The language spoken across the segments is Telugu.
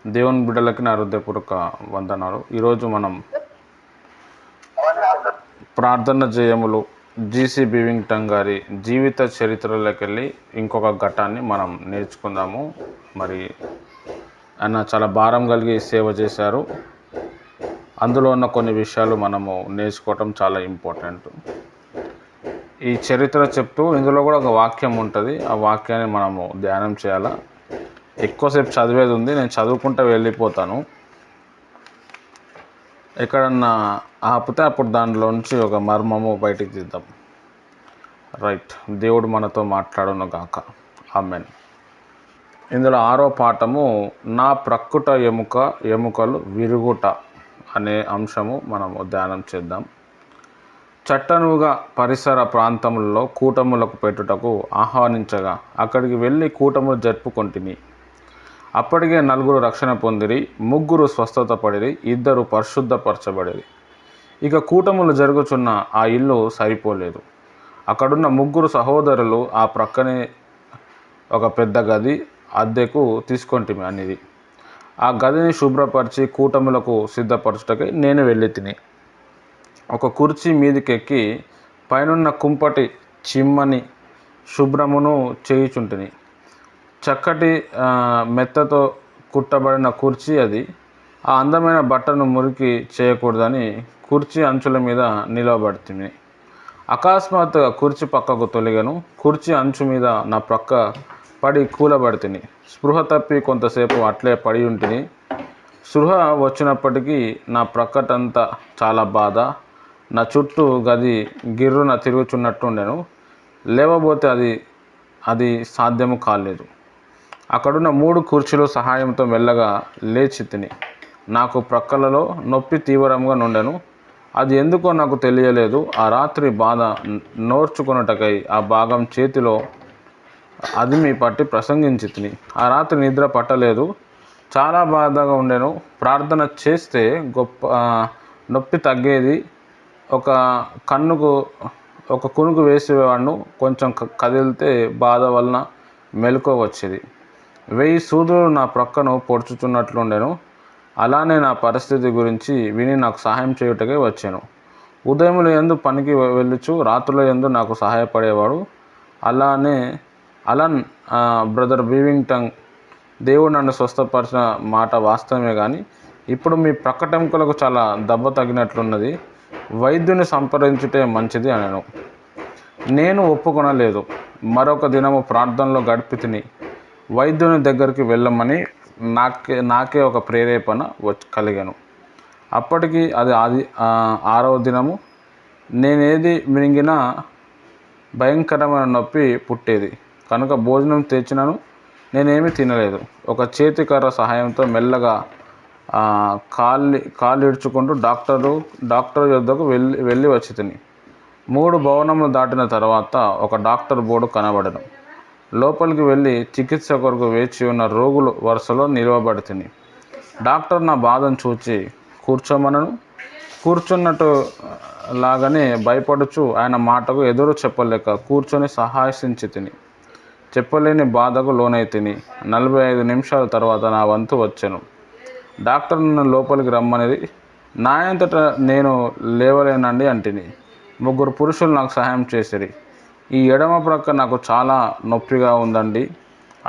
దేవుని బిడ్డలకి నా హృదయపూర్వక వందనాలు. ఈరోజు మనం ప్రార్థన జయములు జీసీ బీవింగ్టన్ గారి జీవిత చరిత్రలోకి వెళ్ళి ఇంకొక ఘట్టాన్ని మనం నేర్చుకుందాము. మరి ఆయన చాలా భారం కలిగి సేవ చేశారు. అందులో ఉన్న కొన్ని విషయాలు మనము నేర్చుకోవటం చాలా ఇంపార్టెంట్. ఈ చరిత్ర చెప్తూ ఇందులో కూడా ఒక వాక్యం ఉంటుంది. ఆ వాక్యాన్ని మనము ధ్యానం చేయాలా. ఎక్కువసేపు చదివేది ఉంది, నేను చదువుకుంటూ వెళ్ళిపోతాను. ఎక్కడన్నా ఆపితే అప్పుడు దానిలో నుంచి ఒక మర్మము బయటికి తీద్దాం. రైట్. దేవుడు మనతో మాట్లాడును గాక. ఆమెన్. ఇందులో 6వ పాఠము నా ప్రక్కుట ఎముకలు విరుగుట అనే అంశము మనము ధ్యానం చేద్దాం. చట్టనుగా పరిసర ప్రాంతములలో కూటములకు పెట్టుటకు ఆహ్వానించగా అక్కడికి వెళ్ళి కూటములు జరుపుకొంటిని. అప్పటికే 4 రక్షణ పొందిరి, 3 స్వస్థత పడిరి, 2 పరిశుద్ధపరచబడిరి. ఇక కూటములు జరుగుచున్న ఆ ఇల్లు సరిపోలేదు. అక్కడున్న 3 సహోదరులు ఆ ప్రక్కనే ఒక పెద్ద గది అద్దెకు తీసుకొంటిమి అనేది. ఆ గదిని శుభ్రపరిచి కూటములకు సిద్ధపరచుటకై నేను వెళ్ళి తిని ఒక కుర్చీ మీదికెక్కి పైనున్న కుంపటి చిమ్మని శుభ్రమును చేయుచుంటిని. చక్కటి మెత్తతో కుట్టబడిన కుర్చీ అది. ఆ అందమైన బట్టను మురికి చేయకూడదని కుర్చీ అంచుల మీద నిలవబడుతుంది. అకస్మాత్తుగా కుర్చీ పక్కకు తొలగను. కుర్చీ అంచు మీద నా ప్రక్క పడి కూలబడితిని. స్పృహ తప్పి కొంతసేపు అట్లే పడి ఉంటిని. స్పృహ వచ్చినప్పటికీ నా ప్రక్కటంతా చాలా బాధ. నా చుట్టూ గది గిర్రున తిరుగుచున్నట్టుండెను. లేవబోతే అది సాధ్యము కాలేదు. అక్కడున్న 3 కుర్చీల సహాయంతో మెల్లగా లేచి తిని. నాకు ప్రక్కలలో నొప్పి తీవ్రంగా నుండెను. అది ఎందుకో నాకు తెలియలేదు. ఆ రాత్రి బాధ నోర్చుకొనుటకై ఆ భాగం చేతిలో అదిమి పట్టి ప్రసంగించి తిని. ఆ రాత్రి నిద్ర పట్టలేదు. చాలా బాధగా ఉండెను. ప్రార్థన చేస్తే నొప్పి తగ్గేది. ఒక కునుకు వేసేవాడును. కొంచెం కదిలితే బాధ వలన మెలకువ వచ్చేది. 1000 సూదులు నా ప్రక్కను పొడుచుచున్నట్లుండెను. అలానే నా పరిస్థితి గురించి విని నాకు సహాయం చేయుటకే వచ్చాను. ఉదయముల యందు పనికి వెళ్ళుచు రాత్రుల యందు నాకు సహాయపడేవాడు అలన్ బ్రదర్ బీవింగ్టన్. దేవుడు నన్ను స్వస్థపరిచిన మాట వాస్తవమే, కానీ ఇప్పుడు మీ ప్రక్కటెముకలకు చాలా దెబ్బ తగినట్లున్నది. వైద్యుని సంప్రదించుటే మంచిది అనెను. నేను ఒప్పుకొనలేదు. మరొక దినము ప్రార్థనలో గడిపి తిని వైద్యుని దగ్గరికి వెళ్ళమని నాకే ఒక ప్రేరేపణ కలిగాను. అప్పటికి అది 6వ దినము. నేనేది మింగినా భయంకరమైన నొప్పి పుట్టేది కనుక భోజనం తెచ్చినను నేనేమీ తినలేదు. ఒక చేతికర్ర సహాయంతో మెల్లగా కాళ్ళు ఇడ్చుకుంటూ డాక్టర్ యొద్దకు వెళ్ళి వచ్చి తిని 3 భవనములు దాటిన తర్వాత ఒక డాక్టర్ బోర్డు కనబడను. లోపలికి వెళ్ళి చికిత్స కొరకు వేచి ఉన్న రోగులు వరుసలో నిలవబడి తిని. డాక్టర్ నా బాధను చూచి కూర్చోమనను. కూర్చున్నట్టు లాగానే భయపడుచు ఆయన మాటకు ఎదురు చెప్పలేక కూర్చొని సాహసించి తిని. చెప్పలేని బాధకు లోనై తిని 45 నిమిషాల తర్వాత నా వంతు వచ్చెను. డాక్టర్ నన్ను లోపలికి రమ్మనేది. నా అంతటా నేను లేవలేనండి అంటిని. 3 పురుషులు నాకు సహాయం చేసిరి. ఈ ఎడమ ప్రక్క నాకు చాలా నొప్పిగా ఉందండి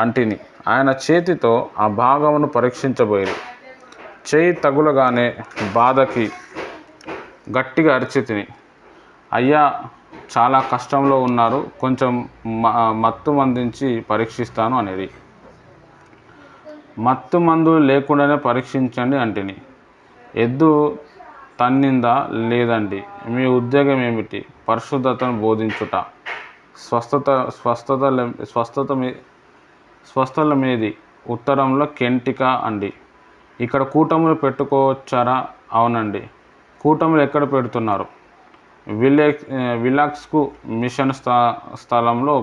అంటిని. ఆయన చేతితో ఆ భాగమును పరీక్షించబోయిరి. చేయి తగులగానే బాధకి గట్టిగా అరిచి తిని, అయ్యా చాలా కష్టంలో ఉన్నారు, కొంచెం మత్తు మందించి పరీక్షిస్తాను అనేది. మత్తు మందులు లేకుండానే పరీక్షించండి అంటిని. ఎద్దు తన్నిందా? లేదండి. మీ ఉద్యోగం ఏమిటి? పరిశుద్ధతను బోధించుట. స్వస్థల మీది? ఉత్తరంలో కెంటిక అండి. ఇక్కడ కూటములు పెట్టుకోవచ్చారా? అవునండి. కూటములు ఎక్కడ పెడుతున్నారు? విలాక్స్కు మిషన్ స్థలంలో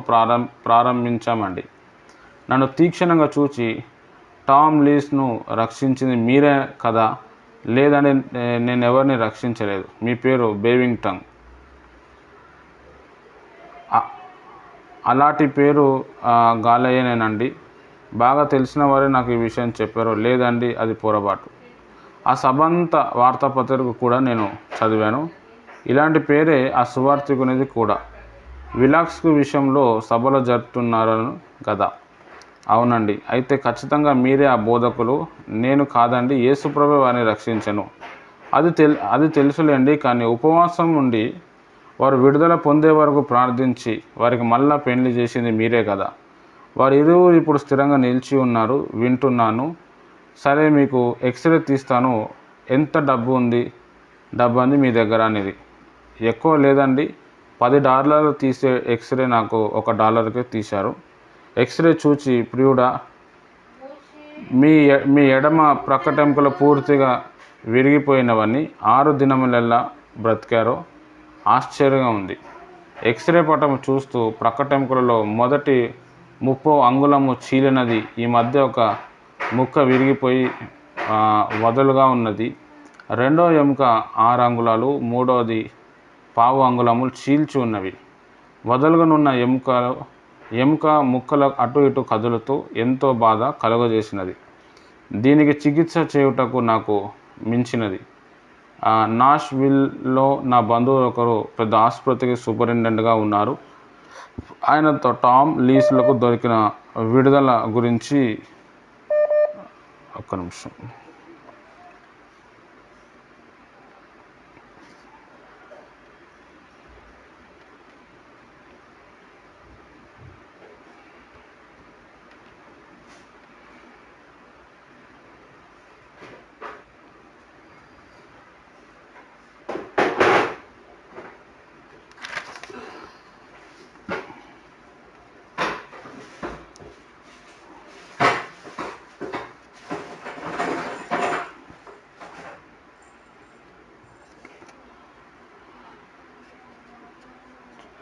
ప్రారంభించామండి. నన్ను తీక్షణంగా చూచి, టామ్ లీస్ను రక్షించింది మీరే కదా? లేదండి, నేను ఎవరిని రక్షించలేదు. మీ పేరు బీవింగ్టన్. అలాంటి పేరు గాలయ్యనేనండి. బాగా తెలిసిన వారే నాకు ఈ విషయం చెప్పారు. లేదండి, అది పొరపాటు. ఆ సభంతా వార్తాపత్రిక కూడా నేను చదివాను. ఇలాంటి పేరే ఆ సువార్థికునిది కూడా. విలాక్స్కు విషయంలో సభలు జరుపుతున్నారను కదా? అవునండి. అయితే ఖచ్చితంగా మీరే ఆ బోధకులు. నేను కాదండి, యేసుప్రభువే వారిని రక్షించెను. అది తెలుసులేండి. కానీ ఉపవాసం ఉండి వారు విడుదల పొందే వరకు ప్రార్థించి వారికి మళ్ళా పెళ్లి చేసింది మీరే కదా? వారు ఇరువురు ఇప్పుడు స్థిరంగా నిలిచి ఉన్నారు, వింటున్నాను. సరే, మీకు ఎక్స్రే తీస్తాను. ఎంత డబ్బు అంది మీ దగ్గర అనేది? ఎక్కువ లేదండి, $10 తీసే ఎక్స్రే నాకు $1కే తీశారు. ఎక్స్రే చూచి, ప్రియుడా, మీ ఎడమ ప్రక్కటెముకలు పూర్తిగా విరిగిపోయినవని 6 దినములెల్లా బ్రతికారో ఆశ్చర్యంగా ఉంది. ఎక్స్రే పటం చూస్తూ ప్రక్కటెముకలలో మొదటి 30 అంగుళము చీలినది, ఈ మధ్య ఒక ముక్క విరిగిపోయి వదులుగా ఉన్నది. రెండో ఎముక 6 అంగుళాలు, మూడోది 1/4 అంగుళములు చీల్చి ఉన్నవి. వదలుగానున్న ఎముక ముక్కలు అటు ఇటు కదులుతూ ఎంతో బాధ కలుగజేసినది. దీనికి చికిత్స చేయుటకు నాకు మించినది. నాష్విల్లో నా బంధువు ఒకరు పెద్ద ఆసుపత్రికి సూపరింటెండెంట్గా ఉన్నారు. ఆయనతో టామ్ లీస్లకు దొరికిన విడుదల గురించి ఒక్క నిమిషం.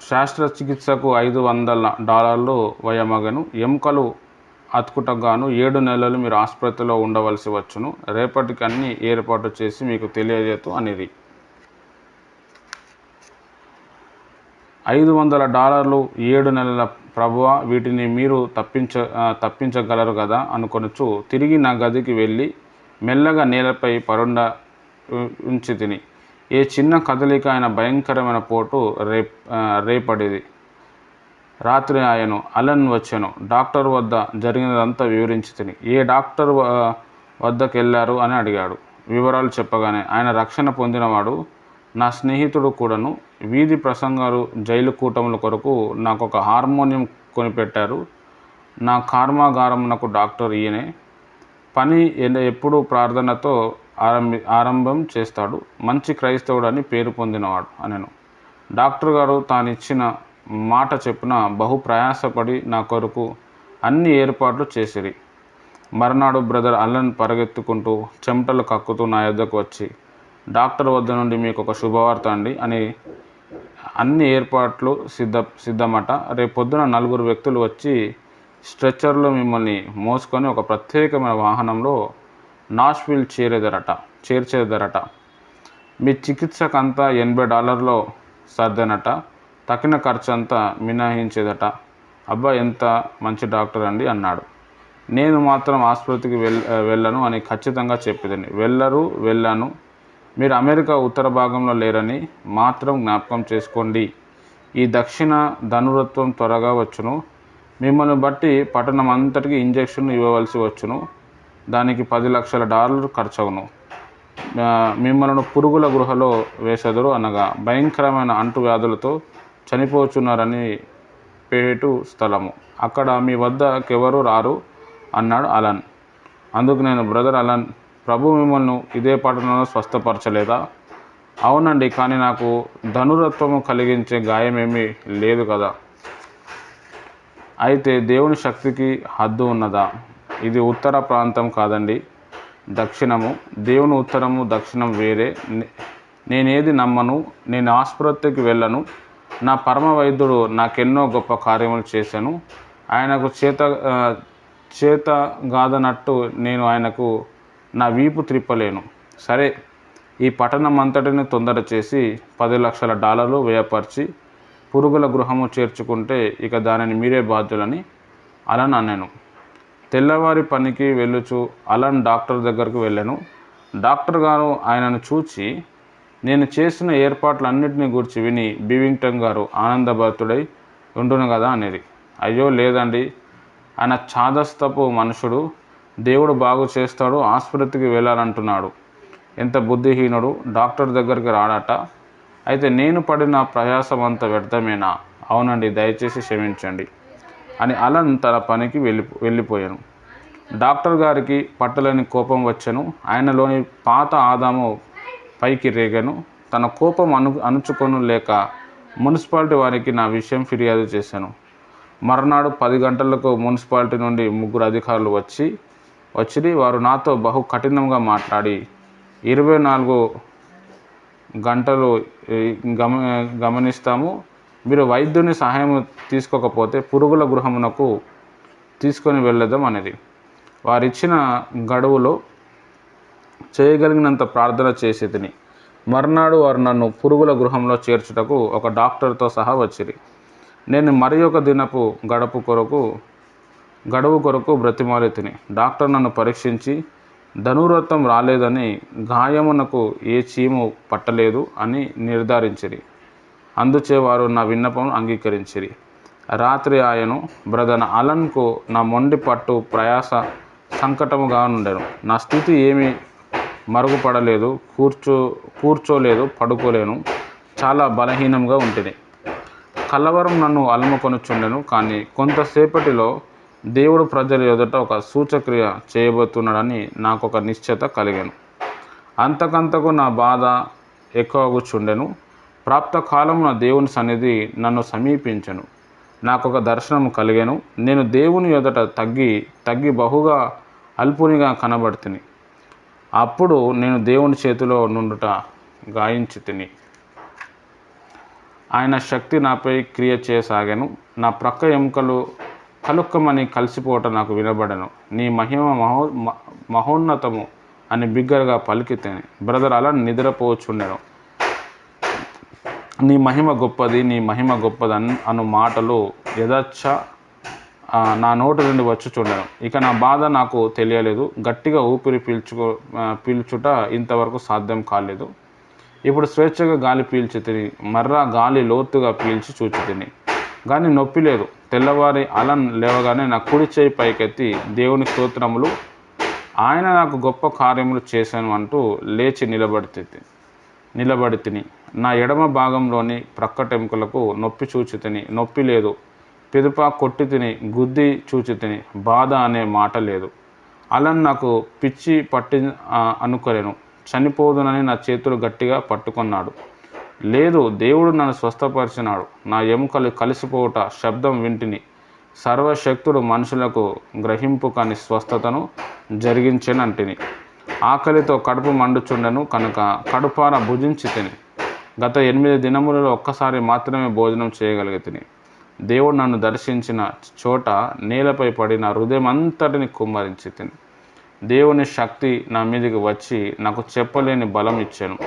శస్త్రచికిత్సకు $500 వ్యయమగను. ఎముకలు అతుకుటగాను 7 నెలలు మీరు ఆసుపత్రిలో ఉండవలసి వచ్చును. రేపటికి అన్ని ఏర్పాటు చేసి మీకు తెలియజేతూ అనిరి. $500 7 నెలల ప్రభువా, వీటిని మీరు తప్పించగలరు కదా అనుకొనుచు తిరిగి నా గదికి వెళ్ళి మెల్లగా నేలపై పరుండ ఉంచి తిని. ఏ చిన్న కదలిక అయిన భయంకరమైన పోటు రేపడిది. రాత్రి ఆయను అలన్ వచ్చెను. డాక్టర్ వద్ద జరిగినదంతా వివరించి తిని. ఏ డాక్టర్ వద్దకెళ్ళారు అని అడిగాడు. వివరాలు చెప్పగానే, ఆయన రక్షణ పొందినవాడు, నా స్నేహితుడు కూడాను. వీధి ప్రసంగాలు, జైలు కూటముల కొరకు నాకొక హార్మోనియం కొనిపెట్టారు. నా కర్మాగారమునకు డాక్టర్ ఈయనే. పని ఎప్పుడూ ప్రార్థనతో ఆరంభం చేస్తాడు. మంచి క్రైస్తవుడు అని పేరు పొందినవాడు అనెను. డాక్టర్ గారు తానిచ్చిన మాట చెప్పున బహు ప్రయాసపడి నా కొరకు అన్ని ఏర్పాట్లు చేసిరి. మర్నాడు బ్రదర్ అలన్ పరిగెత్తుకుంటూ చెమటలు కక్కుతూ నా యొద్దకు వచ్చి, డాక్టర్ వద్ద నుండి మీకు ఒక శుభవార్త అండి అని, అన్ని ఏర్పాట్లు సిద్ధమట. రేపొద్దున 4 వ్యక్తులు వచ్చి స్ట్రెచ్చర్లో మిమ్మల్ని మోసుకొని ఒక ప్రత్యేకమైన వాహనంలో నాష్విల్ చేర్చేదరట. మీ చికిత్సకంతా $80 సర్దెనట. తక్కిన ఖర్చంతా మినహాయించేదట. అబ్బా, ఎంత మంచి డాక్టర్ అండి అన్నాడు. నేను మాత్రం ఆసుపత్రికి వెళ్ళను అని ఖచ్చితంగా చెప్పేదని. వెళ్ళాను. మీరు అమెరికా ఉత్తర భాగంలో లేరని మాత్రం జ్ఞాపకం చేసుకోండి. ఈ దక్షిణ ధనురత్వం త్వరగా వచ్చును. మిమ్మల్ని బట్టి పట్టణం అంతటికి ఇంజెక్షన్ ఇవ్వవలసి వచ్చును. దానికి $10 లక్షల ఖర్చవును. మిమ్మల్ని పురుగుల గృహలో వేసెదరు అనగా భయంకరమైన అంటువ్యాధులతో చనిపోచున్నారని పేటు స్థలము. అక్కడ మీ వద్దకెవరు రారు అన్నాడు అలన్. అందుకు నేను, బ్రదర్ అలన్, ప్రభు మిమ్మల్ని ఇదే పట్టణంలో స్వస్థపరచలేదా? అవునండి, కానీ నాకు ధనురత్వము కలిగించే గాయమేమీ లేదు కదా. అయితే దేవుని శక్తికి హద్దు ఉన్నదా? ఇది ఉత్తర ప్రాంతం కాదండి, దక్షిణము. దేవుని ఉత్తరము దక్షిణం వేరే. నేనేది నమ్మను. నేను ఆసుపత్రికి వెళ్ళను. నా పరమ వైద్యుడు నాకెన్నో గొప్ప కార్యములు చేశాను. ఆయనకు చేతగాదనట్టు నేను ఆయనకు నా వీపు త్రిప్పలేను. సరే, ఈ పట్టణం అంతటిని తొందర చేసి $10 లక్షల వ్యయపరిచి పురుగుల గృహము చేర్చుకుంటే ఇక దానిని మీరే బాధ్యులని అలన్ అనెను. తెల్లవారి పనికి వెళ్ళుచు అలన్ డాక్టర్ దగ్గరకు వెళ్ళాను. డాక్టర్ గారు ఆయనను చూచి, నేను చేసిన ఏర్పాట్లన్నింటినీ గూర్చి విని బీవింగ్టన్ గారు ఆనందభరితుడై ఉండును కదా అనేది. అయ్యో లేదండి, ఆయన చాదస్తపు మనుషుడు, దేవుడు బాగు చేస్తాడు, ఆసుపత్రికి వెళ్ళాలంటున్నాడు. ఎంత బుద్ధిహీనుడు, డాక్టర్ దగ్గరికి రాడట. అయితే నేను పడిన ప్రయాసం అంత వ్యర్థమేనా? అవునండి, దయచేసి క్షమించండి అని అలన్ తన పనికి వెళ్ళిపోయాను. డాక్టర్ గారికి పట్టలేని కోపం వచ్చెను. ఆయనలోని పాత ఆదాము పైకి రేగాను. తన కోపం అణుచుకొను లేక మున్సిపాలిటీ వారికి నా విషయం ఫిర్యాదు చేశాను. మర్నాడు 10 గంటలకు మున్సిపాలిటీ నుండి 3 అధికారులు వచ్చి వారు నాతో బహు కఠినంగా మాట్లాడి 24 గంటలు గమనిస్తాము, మీరు వైద్యుని సహాయం తీసుకోకపోతే పురుగుల గృహమునకు తీసుకొని వెళ్ళదాం అనేది. వారిచ్చిన గడువులో చేయగలిగినంత ప్రార్థన చేసి తిని మర్నాడు వారు నన్ను పురుగుల గృహంలో చేర్చుటకు ఒక డాక్టర్తో సహా వచ్చిరి. నేను మరి ఒక దినపు గడువు కొరకు బ్రతిమాలి తిని డాక్టర్ నన్ను పరీక్షించి ధనుర్వృత్తం రాలేదని, గాయమునకు ఏ చీము పట్టలేదు అని నిర్ధారించిరి. అందుచే వారు నా విన్నపం అంగీకరించిరి. రాత్రి ఆయను బ్రదర్ అలన్కు నా మొండి పట్టు ప్రయాస సంకటముగా ఉండెను. నా స్థితి ఏమీ మరుగుపడలేదు, కూర్చోలేదు, పడుకోలేను, చాలా బలహీనంగా ఉంటుంది. కలవరం నన్ను అలుముకొనుచుండెను. కానీ కొంతసేపటిలో దేవుడు ప్రజల ఎదుట ఒక సూచక్రియ చేయబోతున్నాడని నాకు ఒక నిశ్చయత కలిగాను. అంతకంతకు నా బాధ ఎక్కువగుచుండెను. ప్రాప్త కాలమున దేవుని సన్నిధి నన్ను సమీపించెను. నాకు ఒక దర్శనం కలిగాను. నేను దేవుని ఎదుట తగ్గి బహుగా అల్పునిగా కనబడితిని. అప్పుడు నేను దేవుని చేతిలో నుండుట గాయించి తిని ఆయన శక్తి నాపై క్రియ చేయసాగాను. నా ప్రక్క ఎముకలు కలుక్కమని కలిసిపోవటం నాకు వినబడను. నీ మహిమ మహోన్నతము అని బిగ్గరగా పలికితేని బ్రదర్ అలా నిద్రపోవచ్చుండెను. నీ మహిమ గొప్పది, నీ మహిమ గొప్పది అను మాటలు యథాచ్ఛ నా నోటి నుండి వచ్చుచుండెను. ఇక నా బాధ నాకు తెలియలేదు. గట్టిగా ఊపిరి పీల్చుట ఇంతవరకు సాధ్యం కాలేదు. ఇప్పుడు స్వేచ్ఛగా గాలి పీల్చి తిని మర్రా గాలి లోతుగా పీల్చి చూచి తిని కానీ నొప్పి లేదు. తెల్లవారి అలన్ లేవగానే నా కుడి చేయి పైకెత్తి దేవుని స్తోత్రములు, ఆయన నాకు గొప్ప కార్యములు చేశాను అంటూ లేచి నిలబడి తిని నా ఎడమ భాగంలోని ప్రక్కటెముకలకు నొప్పి చూచి తిని నొప్పి లేదు. పిదప కొట్టి తిని గుద్ది చూచి తిని బాధ అనే మాట లేదు. అలన్ నాకు పిచ్చి పట్టి అనుకోలేను. చనిపోదునని నా చేతులు గట్టిగా పట్టుకున్నాడు. లేదు, దేవుడు నన్ను స్వస్థపరిచినాడు. నా ఎముకలు కలిసిపోవుట శబ్దం వింటిని. సర్వశక్తుడు మనుషులకు గ్రహింపు కాని స్వస్థతను జరిగించెనంటిని. ఆకలితో కడుపు మండుచుండెను కనుక కడుపార భుజించి తిని గత 8 దినములలో ఒక్కసారి మాత్రమే భోజనం చేయగలిగితిని. దేవుడు నన్ను దర్శించిన చోట నేలపై పడిన హృదయం అంతటిని కుమ్మరించి తిని దేవుని శక్తి నా మీదకి వచ్చి నాకు చెప్పలేని బలం ఇచ్చాను.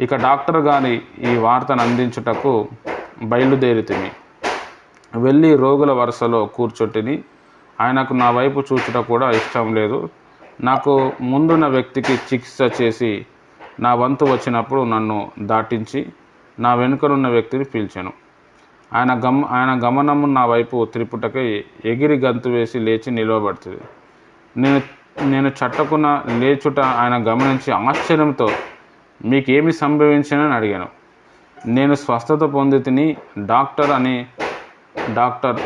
ఇక డాక్టర్ గారి ఈ వార్తను అందించుటకు బయలుదేరితిని. వెళ్ళి రోగుల వరుసలో కూర్చొట్టిని. ఆయనకు నా వైపు చూచుట కూడా ఇష్టం లేదు. నాకు ముందున్న వ్యక్తికి చికిత్స చేసి నా వంతు వచ్చినప్పుడు నన్ను దాటించి నా వెనుకనున్న వ్యక్తిని పిలిచాను. ఆయన గమనము నా వైపు త్రిపుటకై ఎగిరి గంతు వేసి లేచి నిలవబడుతుంది. నేను చట్టకున లేచుట ఆయన గమనించి ఆశ్చర్యంతో మీకేమి సంభవించినని అడిగాను. నేను స్వస్థత పొంది తిని డాక్టర్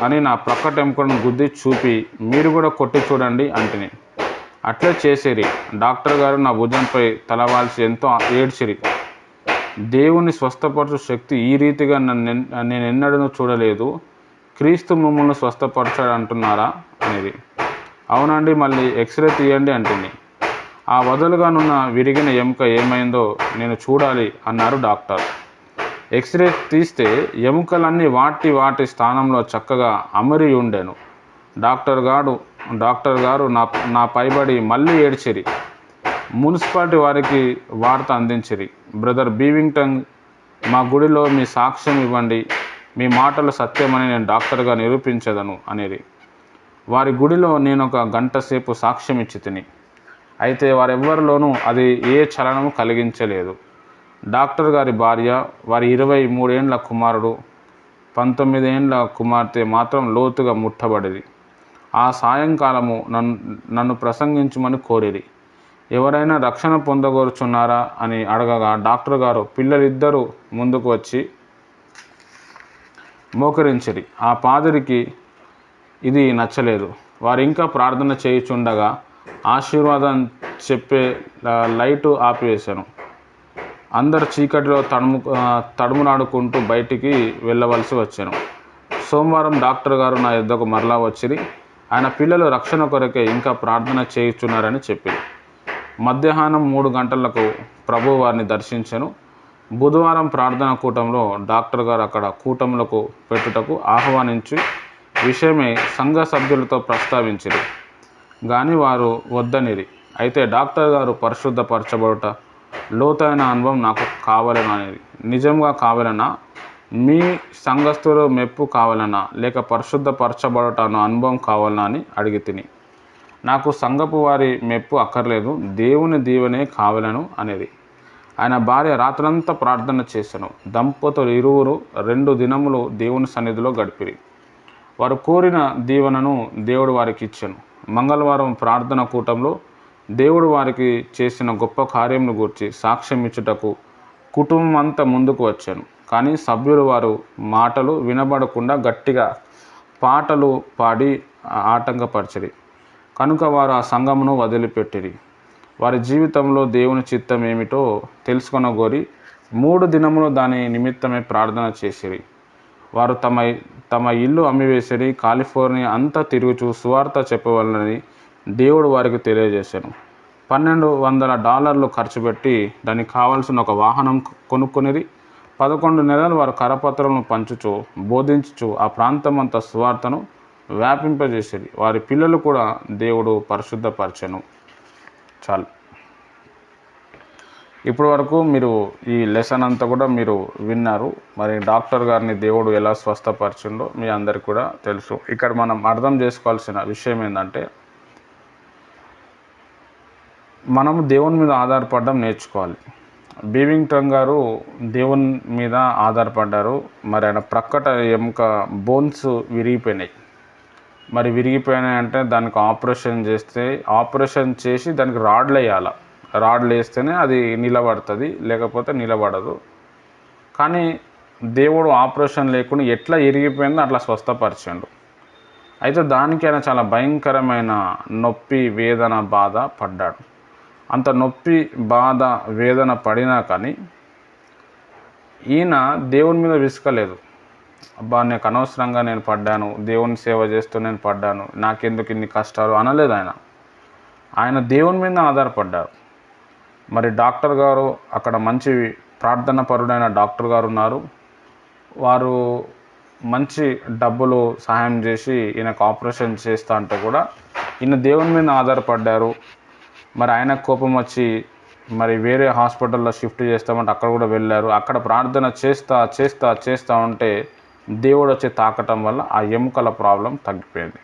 అని నా ప్రక్కటెముకను గుద్ది చూపి మీరు కూడా కొట్టి చూడండి అంటిని. అట్లే చేసేరి. డాక్టర్ గారు నా భుజంపై తలవాల్చి ఎంతో ఏడ్చిరి. దేవుని స్వస్థపరచు శక్తి ఈ రీతిగా నేను ఎన్నడూ చూడలేదు. క్రీస్తు మమ్మల్ని స్వస్థపరచాడు అంటున్నారా అనేది. అవునండి, మళ్ళీ ఎక్స్రే తీయండి అంటుంది. ఆ వదలుగానున్న విరిగిన ఎముక ఏమైందో నేను చూడాలి అన్నారు డాక్టర్. ఎక్స్రే తీస్తే ఎముకలన్నీ వాటి స్థానంలో చక్కగా అమరి ఉండెను. డాక్టర్ గారు నా పైబడి మళ్ళీ ఏడ్చిరి. మున్సిపాలిటీ వారికి వార్త అందించిరి. బ్రదర్ బీవింగ్టన్, మా గుడిలో మీ సాక్ష్యం ఇవ్వండి, మీ మాటలు సత్యమని నేను డాక్టర్గా నిరూపించదను అనేది. వారి గుడిలో నేను ఒక గంట సేపు సాక్ష్యం ఇచ్చి తిని, అయితే వారెవ్వరిలోనూ అది ఏ చలనము కలిగించలేదు. డాక్టర్ గారి భార్య, వారి 23 ఏండ్ల కుమారుడు, 19 ఏండ్ల కుమార్తె మాత్రం లోతుగా ముట్టబడిరి. ఆ సాయంకాలము నన్ను ప్రసంగించమని కోరిరి. ఎవరైనా రక్షణ పొందగోరుచున్నారా అని అడగగా డాక్టర్ గారు పిల్లలిద్దరూ ముందుకు వచ్చి మోకరించిరి. ఆ పాదిరికి ఇది నచ్చలేదు. వారు ఇంకా ప్రార్థన చేయుచుండగా ఆశీర్వాదం చెప్పే లైటు ఆపివేశాను. అందరు చీకటిలో తడుమునాడుకుంటూ బయటికి వెళ్ళవలసి వచ్చాను. సోమవారం డాక్టర్ గారు నా యొద్దకు మరలా వచ్చిరి. ఆయన పిల్లలు రక్షణ కొరకే ఇంకా ప్రార్థన చేయుచున్నారని చెప్పింది. మధ్యాహ్నం 3 గంటలకు ప్రభు వారిని దర్శించెను. బుధవారం ప్రార్థన కూటంలో డాక్టర్ గారు అక్కడ కూటములకు పెట్టుటకు ఆహ్వానించి విషయమై సంఘ సభ్యులతో ప్రస్తావించిరి. కానీ వారు వద్దనిరి. అయితే డాక్టర్ గారు పరిశుద్ధపరచబడుట లోతైన అనుభవం నాకు కావాలనని, నిజంగా కావాలనా, మీ సంఘస్థులు మెప్పు కావాలనా, లేక పరిశుద్ధపరచబడుట అన్న అనుభవం కావాలనా అని అడిగి తిని, నాకు సంఘపు వారి మెప్పు అక్కర్లేదు, దేవుని దీవెనే కావాలను అనేది. ఆయన భార్య రాత్రంతా ప్రార్థన చేశాను. దంపతులు ఇరువురు 2 దినములు దేవుని సన్నిధిలో గడిపిరి. వారు కోరిన దీవెనను దేవుడు వారికి ఇచ్చెను. మంగళవారం ప్రార్థన కూటంలో దేవుడు వారికి చేసిన గొప్ప కార్యమును గూర్చి సాక్ష్యం ఇచ్చుటకు కుటుంబం అంతా ముందుకు వచ్చాను. కానీ సభ్యులు వారు మాటలు వినబడకుండా గట్టిగా పాటలు పాడి ఆటంకపరిచిరి. కనుక వారు ఆ సంఘమును వదిలిపెట్టిరి. వారి జీవితంలో దేవుని చిత్తం ఏమిటో తెలుసుకొనగోరి 3 దినములు దాని నిమిత్తమే ప్రార్థన చేసిరి. వారు తమ ఇల్లు అమ్మివేసిరి. కాలిఫోర్నియా అంతా తిరుగుచూ సువార్త చెప్పవలనని దేవుడు వారికి తెలియజేశాను. $1,200 ఖర్చు పెట్టి దానికి కావాల్సిన ఒక వాహనం కొనుక్కొనిరి. 11 నెలలు వారు కరపత్రలను పంచుచూ బోధించుచు ఆ ప్రాంతమంతా సువార్తను వ్యాపింపజేసిరి. వారి పిల్లలు కూడా దేవుడు పరిశుద్ధపరచెను. చాలు. ఇప్పటి వరకు మీరు ఈ లెసన్ అంతా కూడా మీరు విన్నారు. మరి డాక్టర్ గారిని దేవుడు ఎలా స్వస్థపరిచిండో మీ అందరికీ కూడా తెలుసు. ఇక్కడ మనం అర్థం చేసుకోవాల్సిన విషయం ఏంటంటే, మనము దేవుని మీద ఆధారపడడం నేర్చుకోవాలి. బీవింగ్టన్ గారు దేవుని మీద ఆధారపడ్డారు. మరి ఆయన ప్రక్కట ఎముక బోన్స్ విరిగిపోయినాయి. మరి విరిగిపోయినాయంటే దానికి ఆపరేషన్ చేసి దానికి రాడ్లు వేయాలి. రాడ్లు వేస్తేనే అది నిలబడుతుంది, లేకపోతే నిలబడదు. కానీ దేవుడు ఆపరేషన్ లేకుండా ఎట్లా ఇరిగిపోయిందో అట్లా స్వస్థపరిచాడు. అయితే దానికి ఆయన చాలా భయంకరమైన నొప్పి, వేదన, బాధ పడ్డాడు. అంత నొప్పి, బాధ, వేదన పడినా కానీ ఈయన దేవుని మీద విసుకలేదు. అబ్బా, నాకు అనవసరంగా నేను పడ్డాను, దేవుని సేవ చేస్తూ నేను పడ్డాను, నాకెందుకు ఇన్ని కష్టాలు అనలేదు. ఆయన దేవుని మీద ఆధారపడ్డారు. మరి డాక్టర్ గారు అక్కడ మంచి ప్రార్థన పరుడైన డాక్టర్ గారు ఉన్నారు. వారు మంచి డబ్బులు సహాయం చేసి ఈయనకు ఆపరేషన్ చేస్తా అంటే కూడా ఈయన దేవుని మీద ఆధారపడ్డారు. మరి ఆయన కోపం వచ్చి మరి వేరే హాస్పిటల్లో షిఫ్ట్ చేస్తామంటే అక్కడ కూడా వెళ్ళారు. అక్కడ ప్రార్థన చేస్తా ఉంటే దేవుడు వచ్చి తాకటం వల్ల ఆ ఎముకల ప్రాబ్లం తగ్గిపోయింది.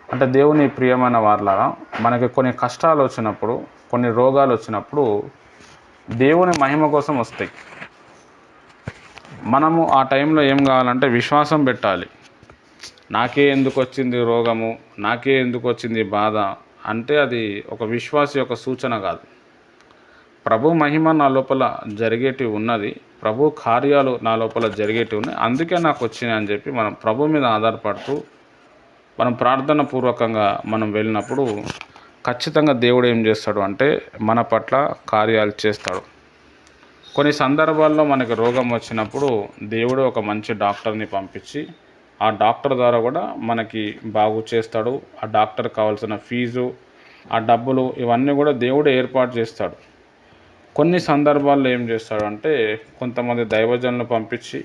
అంటే దేవుని ప్రియమైన వారలారా, మనకి కొన్ని కష్టాలు వచ్చినప్పుడు, కొన్ని రోగాలు వచ్చినప్పుడు దేవుని మహిమ కోసం వస్తాయి. మనము ఆ టైంలో ఏం కావాలంటే విశ్వాసం పెట్టాలి. నాకే ఎందుకు వచ్చింది రోగము, నాకే ఎందుకు వచ్చింది బాధ అంటే అది ఒక విశ్వాస యొక్క సూచన కాదు. ప్రభు మహిమ నా లోపల జరిగేటివి ఉన్నది, ప్రభు కార్యాలు నా లోపల జరిగేటివి ఉన్నాయి, అందుకే నాకు వచ్చినాయి అని చెప్పి మనం ప్రభు మీద ఆధారపడుతూ మనం ప్రార్థన పూర్వకంగా మనం వెళ్ళినప్పుడు ఖచ్చితంగా దేవుడు ఏం చేస్తాడు అంటే మన పట్ల కార్యాలు చేస్తాడు. కొన్ని సందర్భాల్లో మనకి రోగం వచ్చినప్పుడు దేవుడు ఒక మంచి డాక్టర్ని పంపించి ఆ డాక్టర్ ద్వారా కూడా మనకి బాగు చేస్తాడు. ఆ డాక్టర్ కావాల్సిన ఫీజు, ఆ డబ్బులు ఇవన్నీ కూడా దేవుడు ఏర్పాటు చేస్తాడు. కొన్ని సందర్భాల్లో ఏం చేస్తాడు అంటే కొంతమంది దైవజనులను పంపించి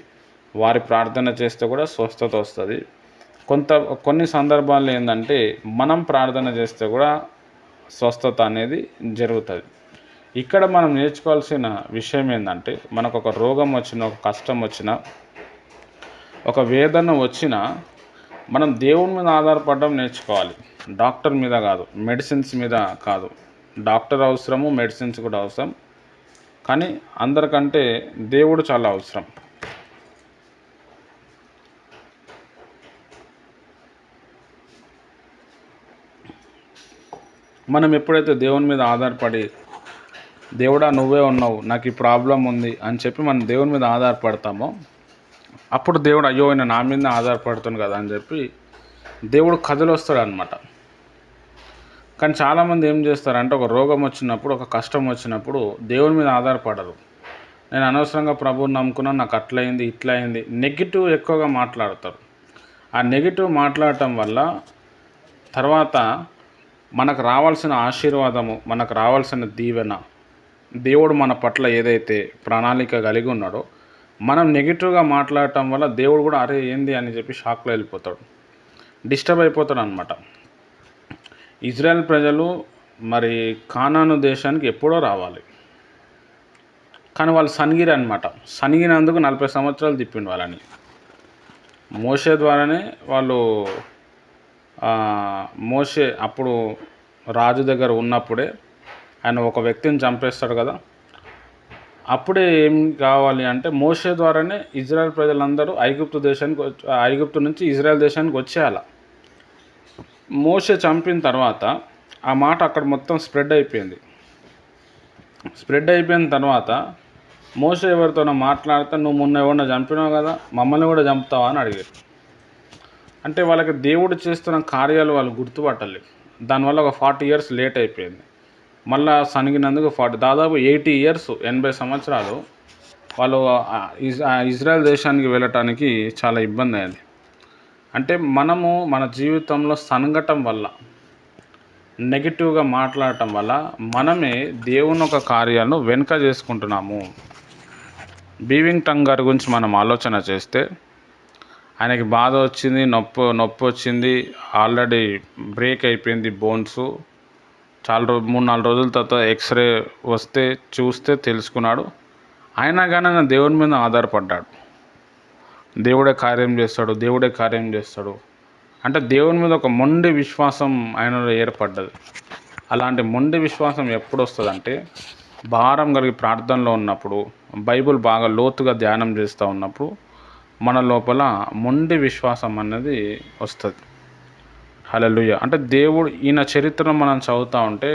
వారి ప్రార్థన చేస్తే కూడా స్వస్థత వస్తుంది. కొన్ని సందర్భాల్లో ఏంటంటే మనం ప్రార్థన చేస్తే కూడా స్వస్థత అనేది జరుగుతుంది. ఇక్కడ మనం నేర్చుకోవాల్సిన విషయం ఏంటంటే మనకు ఒక రోగం వచ్చినా, ఒక కష్టం వచ్చినా, ఒక వేదన వచ్చినా మనం దేవుని మీద ఆధారపడడం నేర్చుకోవాలి, డాక్టర్ మీద కాదు, మెడిసిన్స్ మీద కాదు. డాక్టర్ అవసరము, మెడిసిన్స్ కూడా అవసరం, కానీ అందరికంటే దేవుడు చాలా అవసరం. మనం ఎప్పుడైతే దేవుని మీద ఆధారపడి, దేవుడా నువ్వే ఉన్నావు, నాకు ఈ ప్రాబ్లం ఉంది అని చెప్పి మనం దేవుని మీద ఆధారపడతామో, అప్పుడు దేవుడు అయ్యో ఆయన నా మీద ఆధారపడుతుంది కదా అని చెప్పి దేవుడు కథలు వస్తాడు అనమాట. కానీ చాలామంది ఏం చేస్తారంటే, ఒక రోగం వచ్చినప్పుడు, ఒక కష్టం వచ్చినప్పుడు దేవుని మీద ఆధారపడరు. నేను అనవసరంగా ప్రభువుని నమ్ముకున్నాను, నాకు అట్లయింది, ఇట్లా అయింది, నెగిటివ్ ఎక్కువగా మాట్లాడతారు. ఆ నెగిటివ్ మాట్లాడటం వల్ల తర్వాత మనకు రావాల్సిన ఆశీర్వాదము, మనకు రావాల్సిన దీవెన, దేవుడు మన పట్ల ఏదైతే ప్రణాళిక కలిగి ఉన్నాడో, మనం నెగిటివ్గా మాట్లాడటం వల్ల దేవుడు కూడా అరే ఏంది అని చెప్పి షాక్లో వెళ్ళిపోతాడు, డిస్టర్బ్ అయిపోతాడు అనమాట. ఇజ్రాయెల్ ప్రజలు మరి కానాను దేశానికి ఎప్పుడో రావాలి, కానీ వాళ్ళు సనిగిరి అనమాట. సనిగినందుకు 40 సంవత్సరాలు తిప్పిండు వాళ్ళని. మోషే ద్వారానే వాళ్ళు మోషే అప్పుడు రాజు దగ్గర ఉన్నప్పుడే ఆయన ఒక వ్యక్తిని చంపేస్తాడు కదా, అప్పుడే ఏం కావాలి అంటే మోషే ద్వారానే ఇజ్రాయెల్ ప్రజలందరూ ఐగుప్తు నుంచి ఇజ్రాయెల్ దేశానికి వచ్చేయాల. మోషే చంపిన తర్వాత ఆ మాట అక్కడ మొత్తం స్ప్రెడ్ అయిపోయింది. స్ప్రెడ్ అయిపోయిన తర్వాత మోషే ఎవరితోనో మాట్లాడితే, నువ్వు మొన్న ఎవరినో చంపినావు కదా, మమ్మల్ని కూడా చంపుతావా అని అడిగారు. అంటే వాళ్ళకి దేవుడు చేస్తున్న కార్యాలు వాళ్ళు గుర్తుపట్టాలి. దానివల్ల ఒక 40 years లేట్ అయిపోయింది. మళ్ళా సనిగినందుకు దాదాపు 80 years 80 సంవత్సరాలు వాళ్ళు ఇజ్రాయెల్ దేశానికి వెళ్ళటానికి చాలా ఇబ్బంది అయింది. అంటే మనము మన జీవితంలో సనగటం వల్ల, నెగిటివ్గా మాట్లాడటం వల్ల మనమే దేవుని ఒక కార్యాలను వెనుక చేసుకుంటున్నాము. బీవింగ్ టంగ్ గారి గురించి మనం ఆలోచన చేస్తే, ఆయనకి బాధ వచ్చింది, నొప్పి వచ్చింది, ఆల్రెడీ బ్రేక్ అయిపోయింది బోన్స్. 3-4 రోజుల తర్వాత ఎక్స్రే వస్తే చూస్తే తెలుసుకున్నాడు. అయినా కానీ ఆయన దేవుని మీద ఆధారపడ్డాడు. దేవుడే కార్యం చేస్తాడు, దేవుడే కార్యం చేస్తాడు అంటే దేవుని మీద ఒక మొండి విశ్వాసం ఆయనలో ఏర్పడ్డది. అలాంటి మొండి విశ్వాసం ఎప్పుడు వస్తుందంటే, భారం కలిగి ప్రార్థనలో ఉన్నప్పుడు, బైబిల్ బాగా లోతుగా ధ్యానం చేస్తూ ఉన్నప్పుడు మన లోపల మొండి విశ్వాసం అనేది వస్తుంది. హల్లెలూయా. అంటే దేవుడు ఈయన చరిత్రను మనం చదువుతూ ఉంటే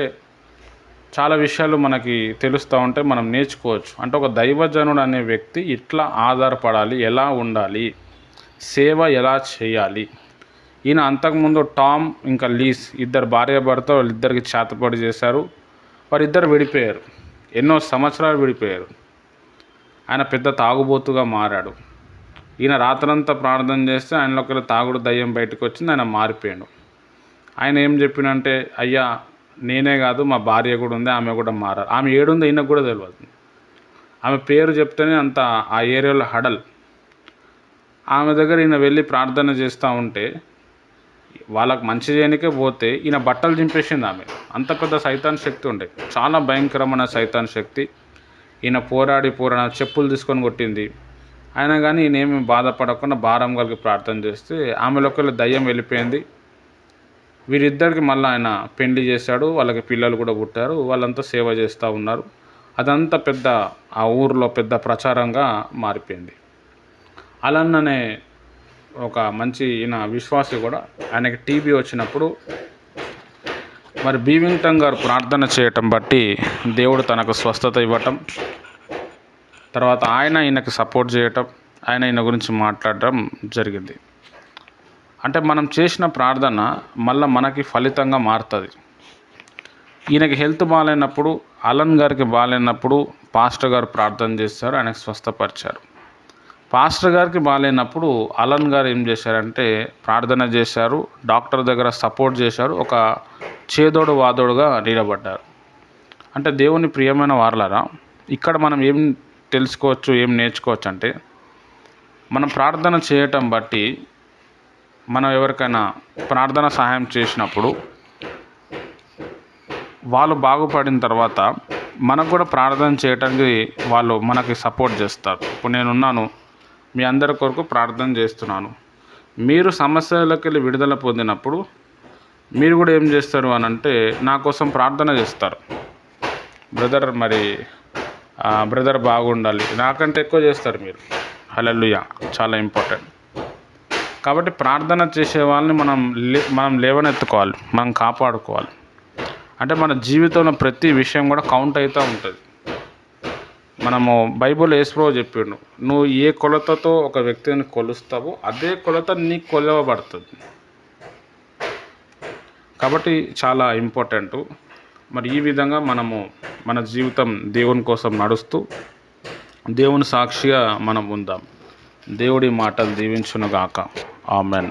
చాలా విషయాలు మనకి తెలుస్తూ ఉంటే మనం నేర్చుకోవచ్చు. అంటే ఒక దైవజనుడు అనే వ్యక్తి ఇట్లా ఆధారపడాలి, ఎలా ఉండాలి, సేవ ఎలా చేయాలి. ఈయన అంతకుముందు టామ్ ఇంకా లీస్ ఇద్దరు భార్యాభర్త, వాళ్ళిద్దరికి చేతపడి చేశారు. వారిద్దరు విడిపోయారు, ఎన్నో సంవత్సరాలు విడిపోయారు. ఆయన పెద్ద తాగుబోతుగా మారాడు. ఈయన రాత్రంతా ప్రార్థన చేస్తే ఆయనలోకి తాగుడు దయ్యం బయటకు వచ్చింది, ఆయన మారిపోయాడు. ఆయన ఏం చెప్పినంటే, అయ్యా నేనే కాదు మా భార్య కూడా ఉంది, ఆమె కూడా మారారు. ఆమె ఏడుందో ఈయనకు కూడా తెలియదు. ఆమె పేరు చెప్తేనే అంత ఆ ఏరియాలో హడల్. ఆమె దగ్గర ఈయన వెళ్ళి ప్రార్థన చేస్తూ ఉంటే వాళ్ళకు మంచి చేయనికే పోతే ఈయన బట్టలు చింపేసింది ఆమె. అంత పెద్ద సైతాన్ శక్తి ఉండే, చాలా భయంకరమైన సైతాన్ శక్తి. ఈయన పోరాడి చెప్పులు తీసుకొని కొట్టింది. అయినా కానీ ఈయన ఏమి బాధపడకుండా భారం కలిగి ప్రార్థన చేస్తే ఆమెలోకి దయ్యం వెళ్ళిపోయింది. వీరిద్దరికి మళ్ళీ ఆయన పెళ్లి చేశాడు, వాళ్ళకి పిల్లలు కూడా పుట్టారు. వాళ్ళంతా సేవ చేస్తూ ఉన్నారు. అదంతా పెద్ద ఆ ఊరిలో పెద్ద ప్రచారంగా మారిపోయింది. అలన్ననే ఒక మంచి ఈయన విశ్వాసి కూడా, ఆయనకి టీబీ వచ్చినప్పుడు మరి బీవింగ్టన్ గారు ప్రార్థన చేయటం బట్టి దేవుడు తనకు స్వస్థత ఇవ్వటం, తర్వాత ఈయనకి సపోర్ట్ చేయటం, ఈయన గురించి మాట్లాడటం జరిగింది. అంటే మనం చేసిన ప్రార్థన మళ్ళీ మనకి ఫలితంగా మారుతుంది. ఈయనకి హెల్త్ బాగాలేనప్పుడు, అలన్ గారికి బాగాలేనప్పుడు పాస్టర్ గారు ప్రార్థన చేశారు, ఆయనకు స్వస్థపరిచారు. పాస్టర్ గారికి బాగాలేనప్పుడు అలన్ గారు ఏం చేశారంటే ప్రార్థన చేశారు, డాక్టర్ దగ్గర సపోర్ట్ చేశారు, ఒక చేదోడు వాదోడుగా నిలబడ్డారు. అంటే దేవుని ప్రియమైన వారలారా, ఇక్కడ మనం ఏం తెలుసుకోవచ్చు, ఏం నేర్చుకోవచ్చు అంటే, మనం ప్రార్థన చేయటం బట్టి, మనం ఎవరికైనా ప్రార్థన సహాయం చేసినప్పుడు వాళ్ళు బాగుపడిన తర్వాత మనకు కూడా ప్రార్థన చేయడానికి వాళ్ళు మనకి సపోర్ట్ చేస్తారు. ఇప్పుడు నేనున్నాను, మీ అందరి కొరకు ప్రార్థన చేస్తున్నాను, మీరు సమస్యలకి వెళ్ళి విడుదల పొందినప్పుడు మీరు కూడా ఏం చేస్తారు అని అంటే నా కోసం ప్రార్థన చేస్తారు. బ్రదర్ మరి బ్రదర్ బాగుండాలి, నాకంటే ఎక్కువ చేస్తారు మీరు. హల్లెలూయా, చాలా ఇంపార్టెంట్. కాబట్టి ప్రార్థన చేసే వాళ్ళని మనం లేవనెత్తుకోవాలి, మనం కాపాడుకోవాలి. అంటే మన జీవితంలో ప్రతి విషయం కూడా కౌంట్ అవుతూ ఉంటుంది. మనము బైబిల్ యేసుప్రభువు చెప్పిండు, నువ్వు ఏ కొలతతో ఒక వ్యక్తిని కొలుస్తావో అదే కొలత నీకు కొలవబడుతుంది. కాబట్టి చాలా ఇంపార్టెంటు. మరి ఈ విధంగా మనము మన జీవితం దేవుని కోసం నడుస్తూ దేవుని సాక్షిగా మనం ఉందాం. దేవుడి మాటలు దీవించునుగాక. ఆమెన్.